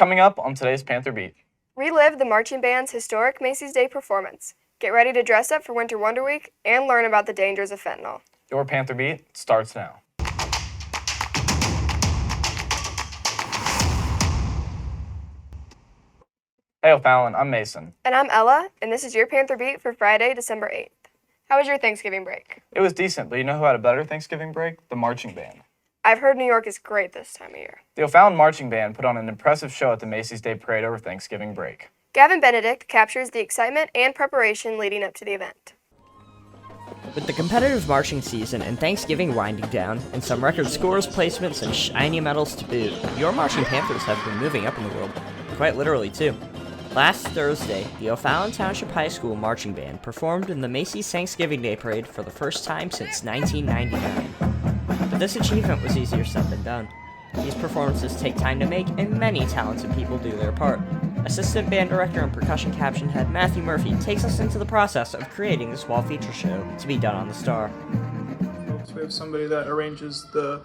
Coming up on today's Panther Beat. Relive the marching band's historic Macy's Day performance. Get ready to dress up for Winter Wonder Week and learn about the dangers of fentanyl. Your Panther Beat starts now. Hey O'Fallon, I'm Mason. And I'm Ella, and this is your Panther Beat for Friday, December 8th. How was your Thanksgiving break? It was decent, but you know who had a better Thanksgiving break? The marching band. I've heard New York is great this time of year. The O'Fallon Marching Band put on an impressive show at the Macy's Day Parade over Thanksgiving break. Gavin Benedict captures the excitement and preparation leading up to the event. With the competitive marching season and Thanksgiving winding down, and some record scores, placements, and shiny medals to boot, your marching Panthers have been moving up in the world. Quite literally, too. Last Thursday, the O'Fallon Township High School Marching Band performed in the Macy's Thanksgiving Day Parade for the first time since 1999. But this achievement was easier said than done. These performances take time to make, and many talented people do their part. Assistant band director and percussion caption head Matthew Murphy takes us into the process of creating this wall feature show to be done on the Star. So we have somebody that arranges the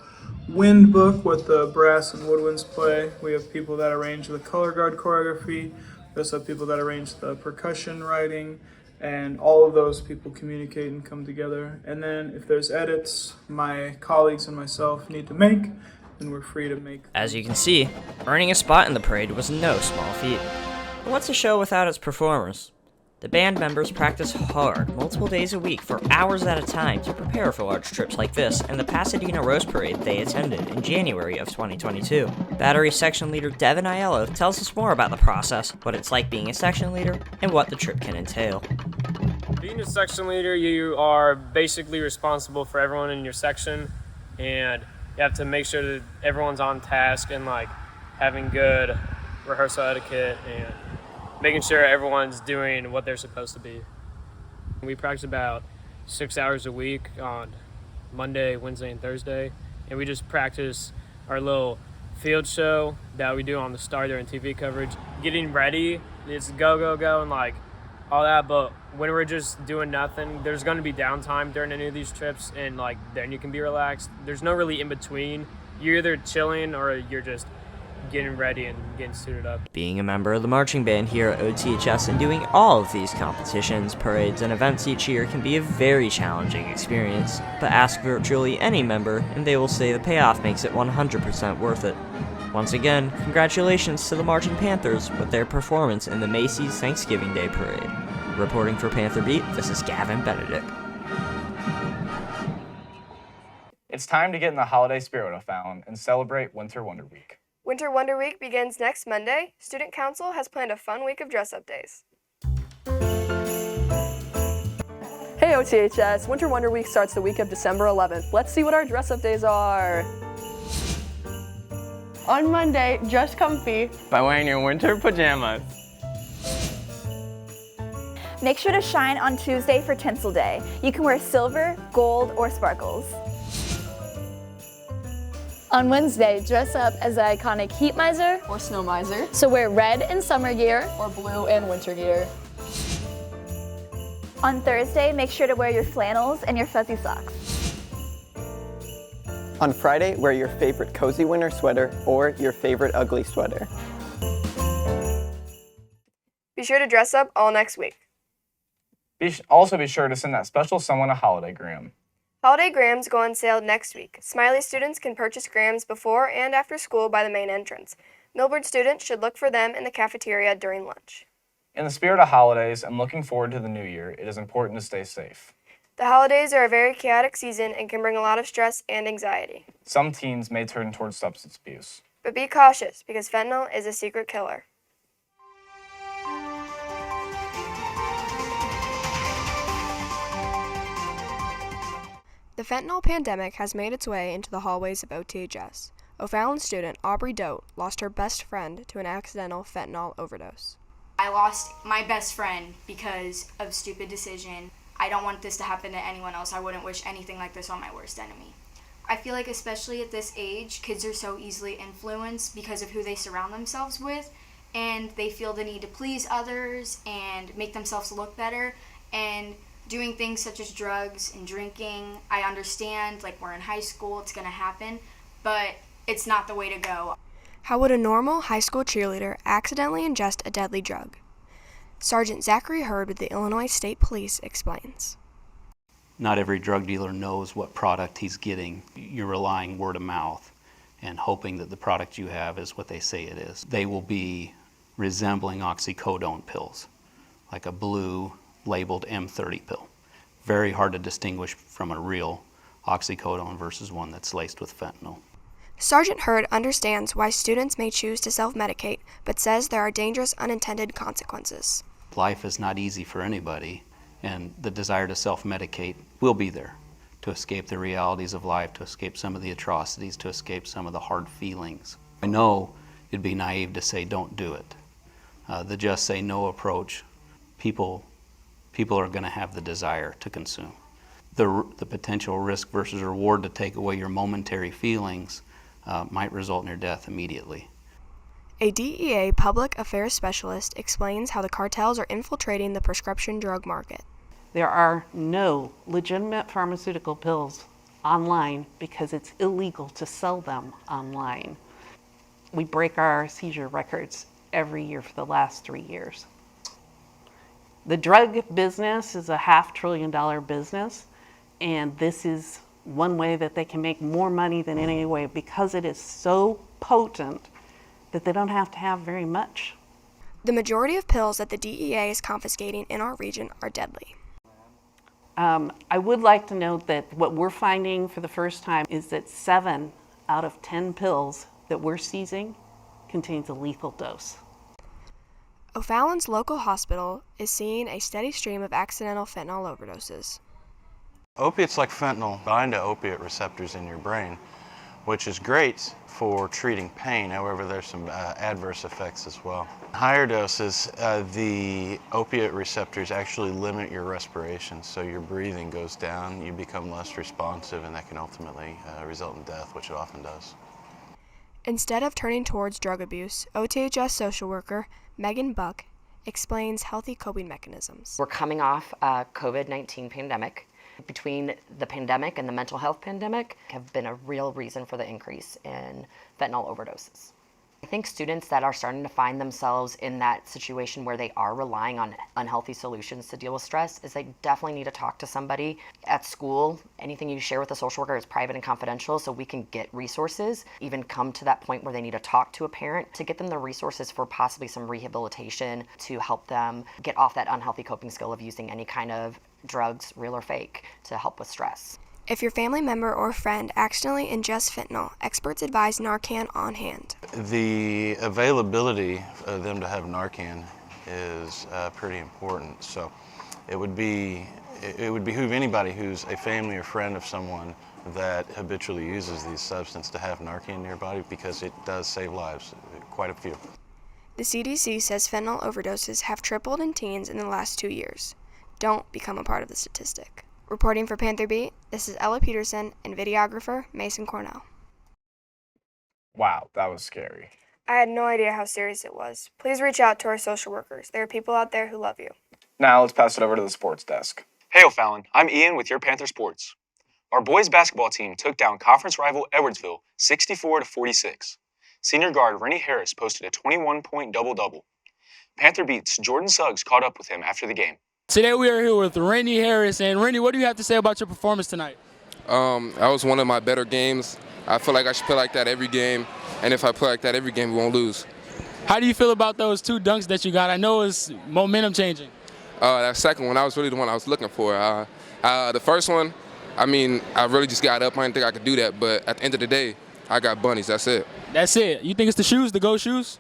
wind book, what the brass and woodwinds play. We have people that arrange the color guard choreography. We also have people that arrange the percussion writing, and all of those people communicate and come together. And then if there's edits my colleagues and myself need to make, then we're free to make them. As you can see, earning a spot in the parade was no small feat. But what's a show without its performers? The band members practice hard, multiple days a week for hours at a time to prepare for large trips like this and the Pasadena Rose Parade they attended in January of 2022. Battery Section Leader Devin Aiello tells us more about the process, what it's like being a section leader, and what the trip can entail. Being a section leader, you are basically responsible for everyone in your section, and you have to make sure that everyone's on task and having good rehearsal etiquette and making sure everyone's doing what they're supposed to be. We practice about 6 hours a week on Monday, Wednesday, and Thursday, and we just practice our little field show that we do on the Star during TV coverage. Getting ready, it's go, go, go, and all that, but when we're just doing nothing, there's going to be downtime during any of these trips, and then you can be relaxed. There's no really in between. You're either chilling or you're just getting ready and getting suited up. Being a member of the marching band here at OTHS and doing all of these competitions, parades, and events each year can be a very challenging experience, but ask virtually any member and they will say the payoff makes it 100% worth it. Once again, congratulations to the Marching Panthers with their performance in the Macy's Thanksgiving Day Parade. Reporting for Panther Beat, this is Gavin Benedict. It's time to get in the holiday spirit, O'Fallon, and celebrate Winter Wonder Week. Winter Wonder Week begins next Monday. Student Council has planned a fun week of dress-up days. Hey OTHS, Winter Wonder Week starts the week of December 11th. Let's see what our dress-up days are. On Monday, dress comfy by wearing your winter pajamas. Make sure to shine on Tuesday for Tinsel Day. You can wear silver, gold, or sparkles. On Wednesday, dress up as the iconic Heat Miser or Snow Miser. So wear red in summer gear or blue in winter gear. On Thursday, make sure to wear your flannels and your fuzzy socks. On Friday, wear your favorite cozy winter sweater or your favorite ugly sweater. Be sure to dress up all next week. Also be sure to send that special someone a holiday gram. Holiday grams go on sale next week. Smiley students can purchase grams before and after school by the main entrance. Millward students should look for them in the cafeteria during lunch. In the spirit of holidays and looking forward to the new year, it is important to stay safe. The holidays are a very chaotic season and can bring a lot of stress and anxiety. Some teens may turn towards substance abuse. But be cautious because fentanyl is a secret killer. The fentanyl pandemic has made its way into the hallways of OTHS. O'Fallon student Aubrey Dote lost her best friend to an accidental fentanyl overdose. I lost my best friend because of stupid decision. I don't want this to happen to anyone else. I wouldn't wish anything like this on my worst enemy. I feel like especially at this age, kids are so easily influenced because of who they surround themselves with, and they feel the need to please others and make themselves look better, and doing things such as drugs and drinking. I understand, we're in high school, it's going to happen, but it's not the way to go. How would a normal high school cheerleader accidentally ingest a deadly drug? Sergeant Zachary Hurd with the Illinois State Police explains. Not every drug dealer knows what product he's getting. You're relying word of mouth and hoping that the product you have is what they say it is. They will be resembling oxycodone pills, like a blue labeled M30 pill. Very hard to distinguish from a real oxycodone versus one that's laced with fentanyl. Sergeant Hurd understands why students may choose to self-medicate, but says there are dangerous unintended consequences. Life is not easy for anybody, and the desire to self-medicate will be there to escape the realities of life, to escape some of the atrocities, to escape some of the hard feelings. I know it'd be naive to say don't do it. The just say no approach, people are going to have the desire to consume. The potential risk versus reward to take away your momentary feelings might result in your death immediately. A DEA public affairs specialist explains how the cartels are infiltrating the prescription drug market. There are no legitimate pharmaceutical pills online because it's illegal to sell them online. We break our seizure records every year for the last 3 years. The drug business is a $500 billion business, and this is one way that they can make more money than any way because it is so potent that they don't have to have very much. The majority of pills that the DEA is confiscating in our region are deadly. I would like to note that what we're finding for the first time is that 7 out of 10 pills that we're seizing contains a lethal dose. O'Fallon's local hospital is seeing a steady stream of accidental fentanyl overdoses. Opiates like fentanyl bind to opiate receptors in your brain, which is great for treating pain. However, there's some adverse effects as well. Higher doses, the opiate receptors actually limit your respiration, so your breathing goes down, you become less responsive, and that can ultimately result in death, which it often does. Instead of turning towards drug abuse, OTHS social worker Megan Buck explains healthy coping mechanisms. We're coming off a COVID-19 pandemic. Between the pandemic and the mental health pandemic have been a real reason for the increase in fentanyl overdoses. I think students that are starting to find themselves in that situation where they are relying on unhealthy solutions to deal with stress is they definitely need to talk to somebody at school. Anything you share with a social worker is private and confidential, so we can get resources, even come to that point where they need to talk to a parent to get them the resources for possibly some rehabilitation to help them get off that unhealthy coping skill of using any kind of drugs, real or fake, to help with stress. If your family member or friend accidentally ingests fentanyl, experts advise Narcan on hand. The availability of them to have Narcan is pretty important. So it would behoove anybody who's a family or friend of someone that habitually uses these substances to have Narcan in their body, because it does save lives, quite a few. The CDC says fentanyl overdoses have tripled in teens in the last 2 years. Don't become a part of the statistic. Reporting for Panther Beat, this is Ella Peterson and videographer Mason Cornell. Wow, that was scary. I had no idea how serious it was. Please reach out to our social workers. There are people out there who love you. Now let's pass it over to the sports desk. Hey O'Fallon, I'm Ian with your Panther Sports. Our boys basketball team took down conference rival Edwardsville 64-46. Senior guard Rini Harris posted a 21-point double-double. Panther Beat's Jordan Suggs caught up with him after the game. Today we are here with Rini Harris. And Rini, what do you have to say about your performance tonight? That was one of my better games. I feel like I should play like that every game. And if I play like that every game, we won't lose. How do you feel about those 2 dunks that you got? I know it's momentum changing. That second one, that was really the one I was looking for. The first one, I mean, I really just got up. I didn't think I could do that. But at the end of the day, I got bunnies. That's it. That's it. You think it's the shoes, the Go shoes?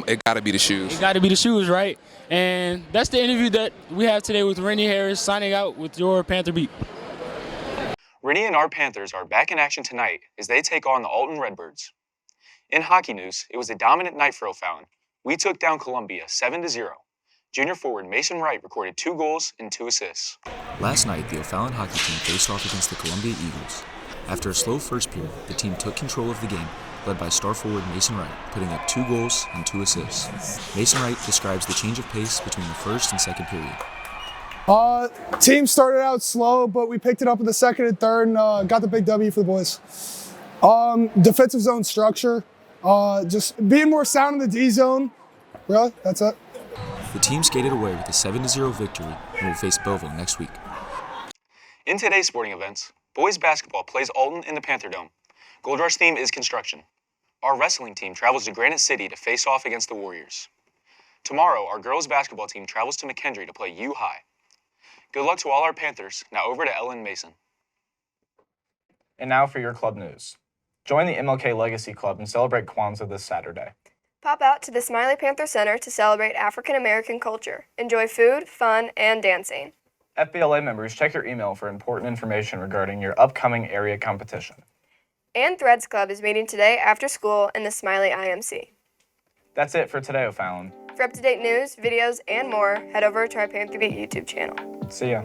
It got to be the shoes. It got to be the shoes, right? And that's the interview that we have today with Rini Harris, signing out with your Panther Beat. Rini and our Panthers are back in action tonight as they take on the Alton Redbirds. In hockey news, it was a dominant night for O'Fallon. We took down Columbia 7-0. Junior forward Mason Wright recorded 2 goals and 2 assists. Last night, the O'Fallon hockey team faced off against the Columbia Eagles. After a slow first period, the team took control of the game, led by star forward Mason Wright, putting up 2 goals and 2 assists. Mason Wright describes the change of pace between the first and second period. Team started out slow, but we picked it up in the second and third and got the big W for the boys. Defensive zone structure. Just being more sound in the D zone. Really, that's it. The team skated away with a 7-0 victory and will face Belleville next week. In today's sporting events, boys basketball plays Alton in the Panther Dome. Gold Rush theme is construction. Our wrestling team travels to Granite City to face off against the Warriors. Tomorrow, our girls basketball team travels to McKendree to play U High. Good luck to all our Panthers. Now over to Ellen Mason. And now for your club news. Join the MLK Legacy Club and celebrate Kwanzaa this Saturday. Pop out to the Smiley Panther Center to celebrate African American culture. Enjoy food, fun, and dancing. FBLA members, check your email for important information regarding your upcoming area competition. And Threads Club is meeting today after school in the Smiley IMC. That's it for today, O'Fallon. For up-to-date news, videos, and more, head over to our Panther Beat YouTube channel. See ya.